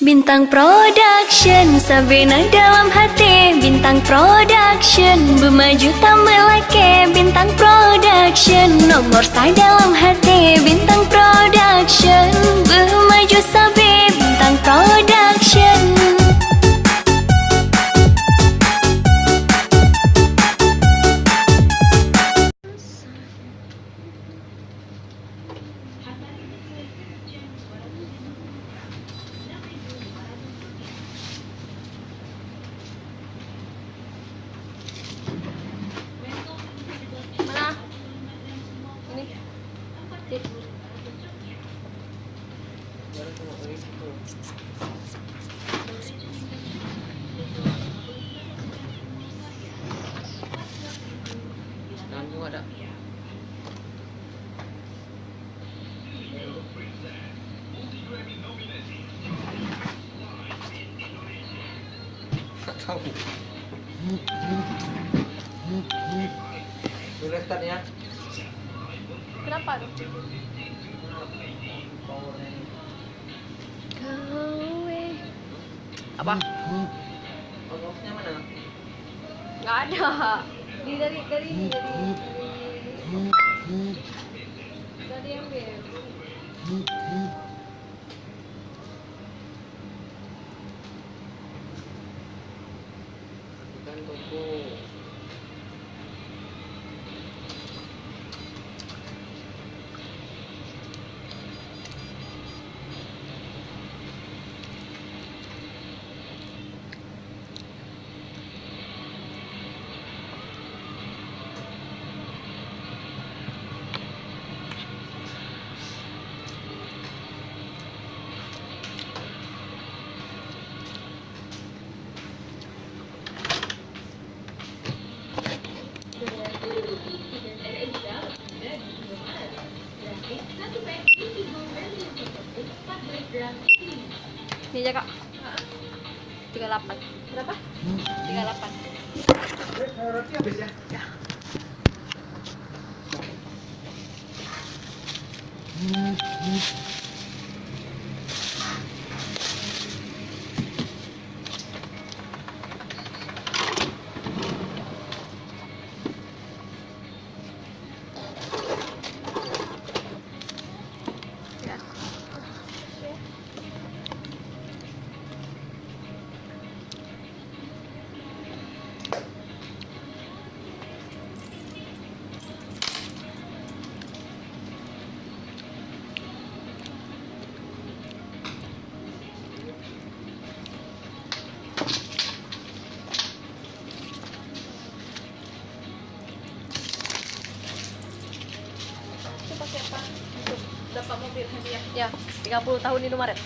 Bintang Production, Sabena dalam hati. Bintang Production, bermaju tambah laki. Bintang Production, nomor saya dalam hati. Bintang Production, bermaju sabi. Bintang Production. Mana? Ini. Tip. Nanggung ada. Tak tahu. Boleh start ya? Kenapa tuh? Gawe. Apa? On-off-nya mana? Nggak ada. Dari ambil. Bukan toko. Ini aja kak. 38. Berapa? 38. Roti habis ya? Ya. Ya. Itu pakai apa? Untuk dapat mobil hadiah. Ya, 30 tahun Indomaret.